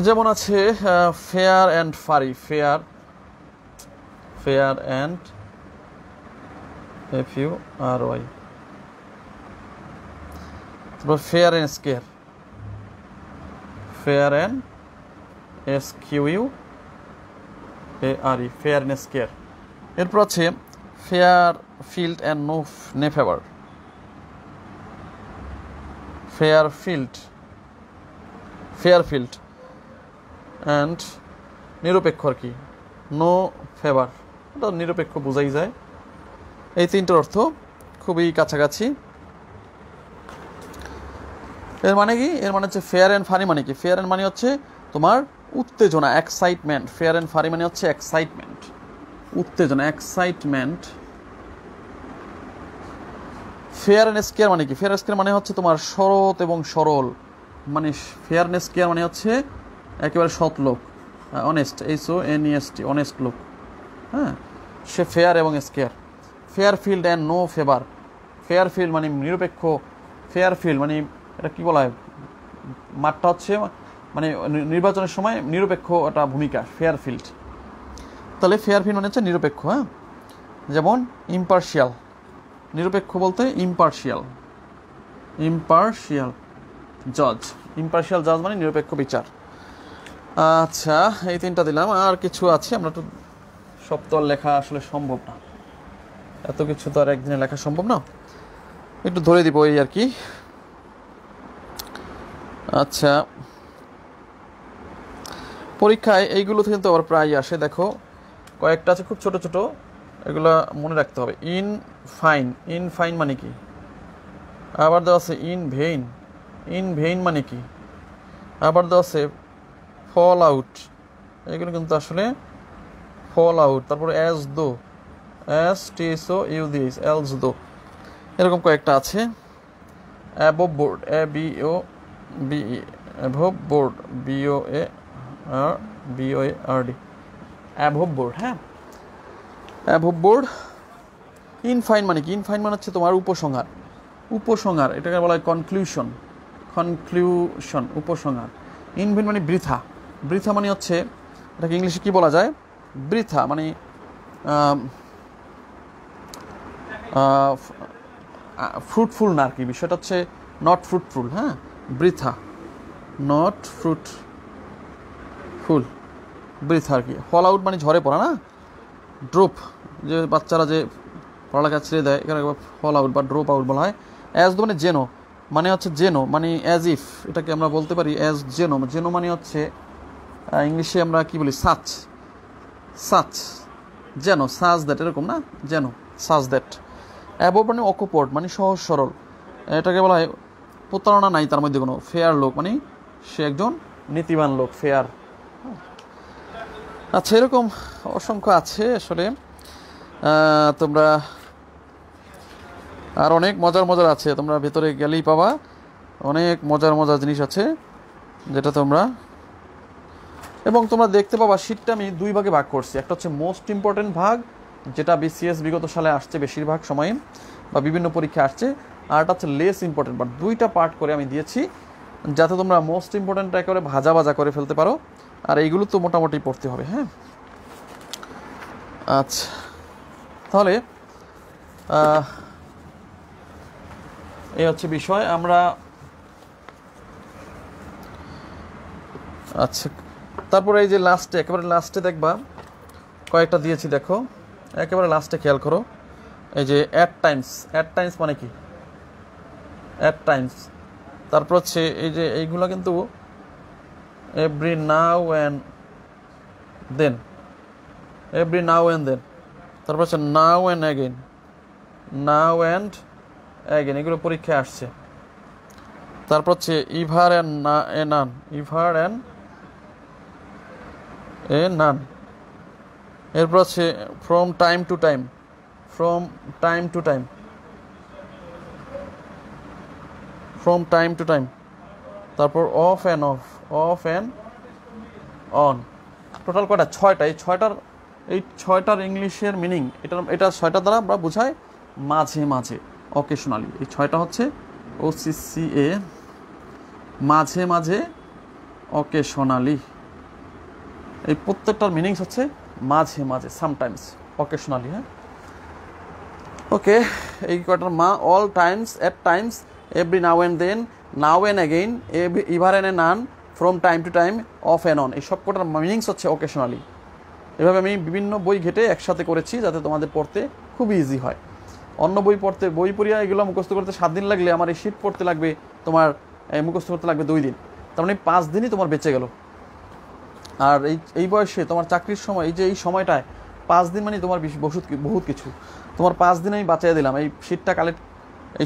যেমন আছে fair and fury, fair and FURY, তারপর fair and square, fair and SQUARE, fair and square. এরপর আছে fair field and no favour. Fair field and নিরপেক্ষ আর কি, নো ফেভার, এটা নিরপেক্ষ বোঝাই যায়। এই তিনটার অর্থ খুবই কাছাকাছি। এর মানে কি? এর মানে হচ্ছে ফেয়ার অ্যান্ড ফানি মানে কি? ফেয়ার অ্যান্ড মানে হচ্ছে তোমার উত্তেজনা, এক্সাইটমেন্ট। ফেয়ার অ্যান্ড ফানি মানে হচ্ছে এক্সাইটমেন্ট, উত্তেজনা, এক্সাইটমেন্ট। ফেয়ার অ্যান্ড স্কেয়ার মানে কি? ফেয়ার স্কেয়ার মানে হচ্ছে তোমার সরল এবং সরল, মানে ফেয়ারনেস কেয়ার মানে হচ্ছে একেবারে সৎ লোক, অনেস্ট, HONEST, অনেস্ট লোক। হ্যাঁ, সে ফেয়ার এবং square. Fair field and no favour. Fair field মানে নিরপেক্ষ, ফেয়ার ফিল্ড মানে এটা কী বলা হয়, মাঠটা হচ্ছে মানে নির্বাচনের সময় নিরপেক্ষ একটা ভূমিকা, ফেয়ার ফিল্ড। তাহলে ফেয়ার ফিল্ড মানে হচ্ছে নিরপেক্ষ। হ্যাঁ, যেমন ইম্পার্শিয়াল, নিরপেক্ষ বলতে ইম্পার্শিয়াল জজ। ইম্পার্শিয়াল জজ মানে নিরপেক্ষ বিচার। আচ্ছা, এই তিনটা দিলাম। আর কিছু আছে, আমরা তো সব তো আর লেখা আসলে সম্ভব না, এত কিছু তো আর একদিনে লেখা সম্ভব না, একটু ধরে দিব এই আর কি। আচ্ছা, পরীক্ষায় এইগুলো কিন্তু আবার প্রায় আসে। দেখো কয়েকটা আছে খুব ছোট ছোট, এগুলো মনে রাখতে হবে। ইন ফাইন মানে কি? আবার দেওয়া আছে ইন ভেইন মানে কি? আবার দেওয়া আছে ফল আউট, এগুলো কিন্তু আসলে ফল আউট। তারপরে এলস দো, এরকম কয়েকটা আছে। Above board, above board, BOARD, above board. হ্যাঁ, অ্যাবোভ বোর্ড। ইনফাইন মানে কি? ইনফাইন মানে হচ্ছে তোমার উপসংহার, এটাকে বলা হয় কনক্লুশন, উপসংহার। ইনভেন মানে বৃথা মানে হচ্ছে, এটাকে ইংলিশে কি বলা যায়? বৃথা মানে ফ্রুটফুল না আর কি, বিষয়টা হচ্ছে নট ফ্রুটফুল। হ্যাঁ, বৃথা, নট ফ্রুটফুল, বৃথা আর কি। ফল আউট মানে ঝরে পড়া না, ড্রপ, যে বাচ্চারা যে পড়ালেখা ছেড়ে দেয়, এখানে ফল আউট বা ড্রপ আউট বলা হয়। অ্যাজ মানে হচ্ছে জেনো মানে অ্যাজ ইফ, এটাকে আমরা বলতে পারি অ্যাজ জেনো মানে হচ্ছে ইংলিশে আমরা কি বলি, সাচ যেন, সাজ দ্যাট, এরকম না, যেন, সাজ দ্যাট। অ্যাবোভ মানে অকপট মানে সহজ সরল, এটাকে বলা হয় প্রতারণা নাই তার মধ্যে কোনো। ফেয়ার লোক মানে সে একজন নীতিবান লোক, ফেয়ার। আচ্ছা, এরকম অসংখ্য আছে আসলে, তোমরা আর অনেক মজার আছে, তোমরা ভেতরে গেলেই পাবা অনেক মজার জিনিস আছে, যেটা তোমরা দেখতে পাবা। শীটটা আমি দুই ভাগে ভাগ করছি। একটা হচ্ছে মোস্ট ইম্পর্টেন্ট ভাগ, যেটা BCS বিগত সালে আসছে বেশিরভাগ সময় বা বিভিন্ন পরীক্ষা আসছে, আর একটা হচ্ছে লেস ইম্পর্টেন্ট। বাট দুইটা পার্ট করে আমি দিয়েছি, যাতে তোমরা মোস্ট ইম্পর্টেন্টটা একেবারে ভাজা করে ফেলতে পারো, আর এইগুলো তো মোটামুটি পড়তে হবে। হ্যাঁ, আচ্ছা, তাহলে এই হচ্ছে বিষয়। আমরা আচ্ছা, তারপরে এই যে একেবারে লাস্টে দেখবা কয়েকটা দিয়েছি, দেখো একেবারে লাস্টে খেয়াল করো। এই যে অ্যাট টাইমস মানে কি? At Times. তারপর হচ্ছে এই যে এইগুলো কিন্তু এভরি নাও অ্যান্ড দেন, তারপর হচ্ছে নাও অ্যান্ড অ্যাগেন, এগুলো পরীক্ষায় আসছে। তারপর হচ্ছে ইভার অ্যান্ড নান, এরপর হচ্ছে ফ্রম টাইম টু টাইম, তারপর অফ অ্যান্ড অন। টোটাল কয়টা? 6টা। এই ছয়টার ইংলিশের মিনিং, এটা 6টা দ্বারা আমরা বুঝাই মাঝে অকেশনালি। এই 6টা হচ্ছে OCCA, মাঝে অকেশনালি। এই প্রত্যেকটার মিনিংস হচ্ছে মাঝে, সামটাইমস, অকেশনালি। হ্যাঁ, ওকে, এই কয়টার all times, at times, every now and then, now and again, ever and anon, from time to time, off and on, এই সব কটার মিনিংস হচ্ছে অকেশনালি। এভাবে আমি বিভিন্ন বই ঘেটে একসাথে করেছি যাতে তোমাদের পড়তে খুব ইজি হয়। অন্য বই পড়িয়া এগুলো মুখস্থ করতে 7 দিন লাগলে আমার এই শীট পড়তে লাগবে তোমার মুখস্থ করতে লাগবে 2 দিন, তার মানে 5 দিনই তোমার বেঁচে গেল। আর এই বয়সে তোমার চাকরির সময় এই সময়টায় 5 দিন মানে তোমার বহুত কিছু। তোমার 5 দিন আমি বাঁচিয়ে দিলাম এই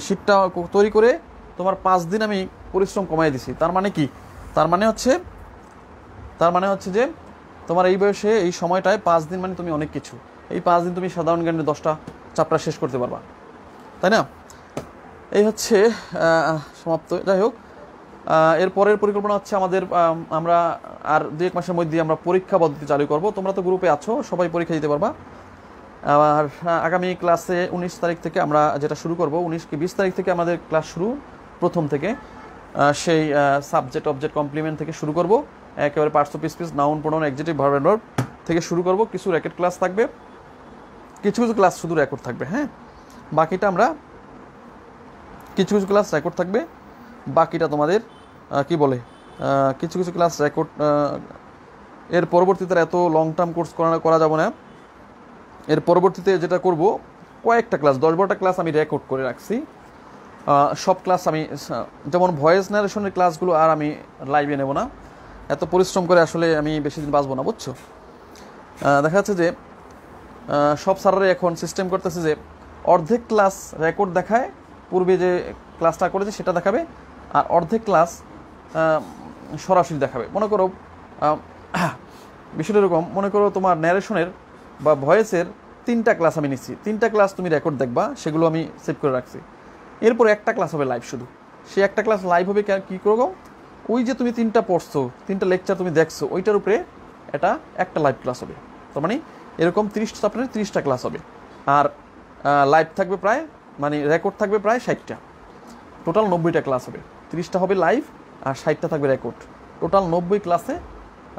শীটটা তৈরি করে তোমার 5 দিন আমি পরিশ্রম কমাই দিছি। তার মানে হচ্ছে যে তোমার এই বয়সে এই সময়টায় 5 দিন মানে তুমি অনেক কিছু। এই 5 দিন তুমি সাধারণ জ্ঞানের 10টা চ্যাপ্টার শেষ করতে পারবা, তাই না? এই হচ্ছে সমাপ্ত। যাই হোক, এর পরের পরিকল্পনা হচ্ছে আমরা আর 2-1 মাসের মধ্যে আমরা পরীক্ষা পদ্ধতি চালু করব। তোমরা তো গ্রুপে আছো, সবাই পরীক্ষা দিতে পারবা। আর আগামী ক্লাসে 19 তারিখ থেকে আমরা যেটা শুরু করব, 19 কি 20 তারিখ থেকে আমাদের ক্লাস শুরু, প্রথম থেকে সেই সাবজেক্ট অবজেক্ট কমপ্লিমেন্ট থেকে শুরু করব। একেবারে parts of speech, noun, pronoun, adjective, verb and verb থেকে শুরু করব। কিছু রেকর্ড ক্লাস থাকবে, কিছু ক্লাস শুধু রেকর্ড থাকবে। হ্যাঁ, বাকিটা আমরা কিছু ক্লাস রেকর্ড থাকবে, বাকিটা তোমাদের কিছু ক্লাস রেকর্ড। এর পরবর্তীতে এত লং টার্ম কোর্স করা যাবে না। এর পরবর্তীতে যেটা করব, কয়েকটা ক্লাস 10-12টা ক্লাস আমি রেকর্ড করে রাখছি। সব ক্লাস আমি যেমন ভয়েস ন্যারেশনের ক্লাসগুলো আর আমি লাইভে নেব না, এত পরিশ্রম করে আসলে আমি বেশি দিন বাঁচবো না, বুঝছো? দেখা যাচ্ছে যে সব স্যাররাই এখন সিস্টেম করতেছে যে অর্ধেক ক্লাস রেকর্ড দেখায়, পূর্বে যে ক্লাসটা করেছে সেটা দেখাবে, আর অর্ধেক ক্লাস সরাসরি দেখাবে। মনে করো বিষয়টা এরকম, মনে করো তোমার ন্যারেশনের বা ভয়েসের 3টা ক্লাস আমি নিচ্ছি, 3টা ক্লাস তুমি রেকর্ড দেখবা, সেগুলো আমি সেভ করে রাখছি। এরপর একটা ক্লাস হবে লাইভ, শুধু সেই একটা ক্লাস লাইভ হবে। কী করবো, ওই যে তুমি 3টা পড়ছো, 3টা লেকচার তুমি দেখছো, ওইটার উপরে এটা একটা লাইভ ক্লাস হবে। তার মানে এরকম 30টা চ্যাপ্টারে 30টা ক্লাস হবে। আর লাইভ থাকবে প্রায়, মানে রেকর্ড থাকবে প্রায় 60টা। টোটাল 90টা ক্লাস হবে। 30টা হবে লাইভ আর 60টা থাকবে রেকর্ড। টোটাল 90 ক্লাসে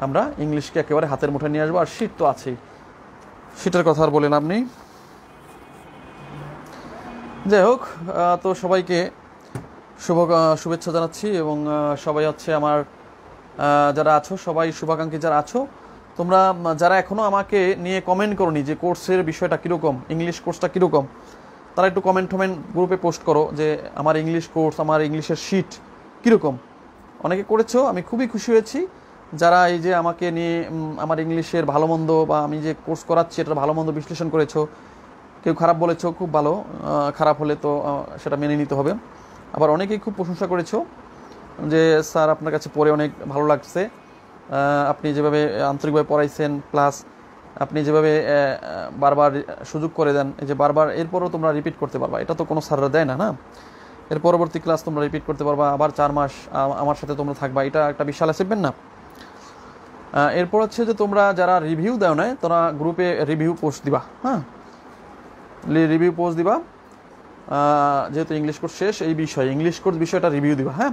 আমরা ইংলিশকে একেবারে হাতের মুঠে নিয়ে আসবো। আর শীত তো আছেই, শীতের কথা আর বলেন আপনি। যাই হোক, তো সবাইকে শুভেচ্ছা জানাচ্ছি, এবং সবাই হচ্ছে আমার যারা আছো, সবাই শুভাকাঙ্ক্ষী যারা আছো, তোমরা যারা এখনও আমাকে নিয়ে কমেন্ট করোনি যে কোর্সের বিষয়টা কীরকম, ইংলিশ কোর্সটা কীরকম, তারা একটু কমেন্ট গ্রুপে পোস্ট করো যে আমার ইংলিশ কোর্স, আমার ইংলিশের শিট কীরকম। অনেকে করেছো, আমি খুবই খুশি হয়েছি যারা এই যে আমাকে নিয়ে আমার ইংলিশের ভালো মন্দ বা আমি যে কোর্স করাচ্ছি এটার ভালো মন্দ বিশ্লেষণ করেছো। কেউ খারাপ বলেছো, খুব ভালো, খারাপ হলে তো সেটা মেনে নিতে হবে। আবার অনেকেই খুব প্রশংসা করেছো যে স্যার আপনার কাছে পড়ে অনেক ভালো লাগছে, আপনি যেভাবে আন্তরিকভাবে পড়াইছেন, প্লাস আপনি যেভাবে বারবার সুযোগ করে দেন, এই যে বারবার, এরপরও তোমরা রিপিট করতে পারবা, এটা তো কোনো স্যাররা দেয় না, না? এর পরবর্তী ক্লাস তোমরা রিপিট করতে পারবা, আবার 4 মাস আমার সাথে তোমরা থাকবা, এটা একটা বিশাল অ্যাচিভমেন্ট না? এরপর হচ্ছে যে তোমরা যারা রিভিউ দেও না, তোমরা গ্রুপে রিভিউ পোস্ট দিবা। হ্যাঁ, রিভিউ পোস্ট দিবা, যেহেতু ইংলিশ কোর্স শেষ, এই বিষয়ে ইংলিশ কোর্স বিষয়টা রিভিউ দিবা। হ্যাঁ,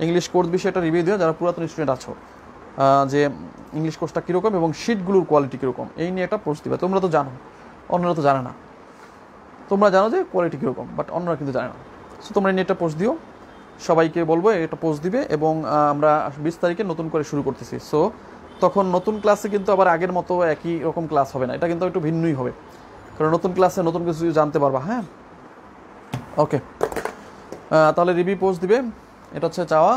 ইংলিশ কোর্স বিষয়টা রিভিউ দিও যারা পুরাতন স্টুডেন্ট আছো, যে ইংলিশ কোর্সটা কীরকম এবং শিটগুলোর কোয়ালিটি কীরকম, এই নিয়ে একটা পোস্ট দিবা। তোমরা তো জানো, অন্যরা তো জানে না। তোমরা জানো যে কোয়ালিটি কীরকম, বাট অন্যরা কিন্তু জানে না। সো তোমরা এই নিয়ে একটা পোস্ট দিও, সবাইকে বলবো এটা পোস্ট দিবে। এবং আমরা 20 তারিখে নতুন করে শুরু করতেছি। সো তখন নতুন ক্লাসে কিন্তু আবার আগের মতো একই রকম ক্লাস হবে না, এটা কিন্তু একটু ভিন্নই হবে, কারণ নতুন ক্লাসে নতুন কিছু জানতে পারবা। হ্যাঁ, ওকে, তাহলে রিভিউ পোস্ট দিবে, এটা হচ্ছে চাওয়া।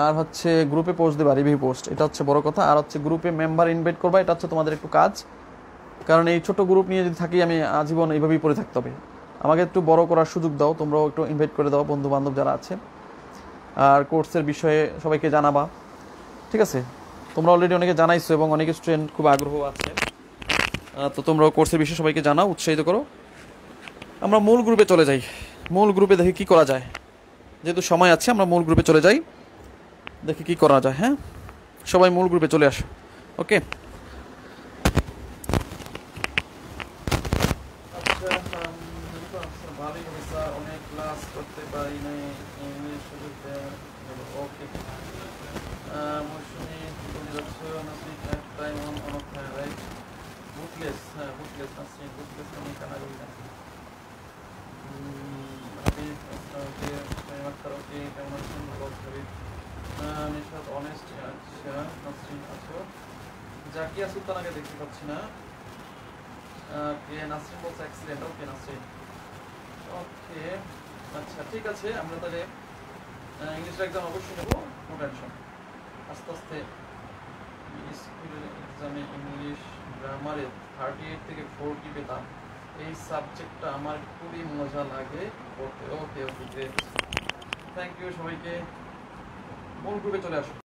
আর হচ্ছে গ্রুপে পোস্ট দেবা রিভিউ পোস্ট, এটা হচ্ছে বড় কথা। আর হচ্ছে গ্রুপে মেম্বার ইনভাইট করবা, এটা হচ্ছে তোমাদের একটু কাজ, কারণ এই ছোট গ্রুপ নিয়ে যদি থাকি আমি আজীবন এইভাবেই পড়ে থাকতে হবে। আমাকে একটু বড় করার সুযোগ দাও, তোমরাও একটু ইনভাইট করে দাও বন্ধু বান্ধব যারা আছে। আর কোর্সের বিষয়ে সবাইকে জানাবা, ঠিক আছে? তোমরা অলরেডি অনেকে জানাইছো এবং অনেক স্টুডেন্ট খুব আগ্রহ আছে, তো তোমরাও কোর্সের বিষয়ে সবাইকে জানাও, উৎসাহিত করো। আমরা মূল গ্রুপে চলে যাই, মূল গ্রুপে দেখি কি করা যায়, যেহেতু সময় আছে আমরা মূল গ্রুপে চলে যাই, দেখি কি করা যায়। হ্যাঁ, সবাই মূল গ্রুপে চলে আসো। ওকে, ভালোই হবে স্যার, অনেক ক্লাস করতে পারি না, ইংলিশ শুধু ওকে। মৌসুমি টাইম অন অফ রাইট, বুটলেস, হ্যাঁ বুটলেস নাসরিন, বুটলেস আমি কানা করি না। হাবিব ওকে, ওকে, কেমন আছেন? নিশাদ অনেস্ট, আচ্ছা নাসরিন আছো, জাকিয়া সুলতানাকে দেখতে পাচ্ছি না। কে নাসরিন বলছে অ্যাক্সিডেন্ট। ওকে নাসরিন, ওকে আচ্ছা ঠিক আছে, আমরা তাহলে ইংলিশ এক্সাম অবশ্যই নেবো, নো টেনশন। আস্তে আস্তে স্কুলের এক্সামে ইংলিশ গ্রামারে 38 থেকে 40 পেতাম। এই সাবজেক্টটা আমার খুবই মজা লাগে পড়তে। ওকে ওকে গ্রেট, থ্যাংক ইউ সবাইকে। মূল গ্রুপে চলে আসো।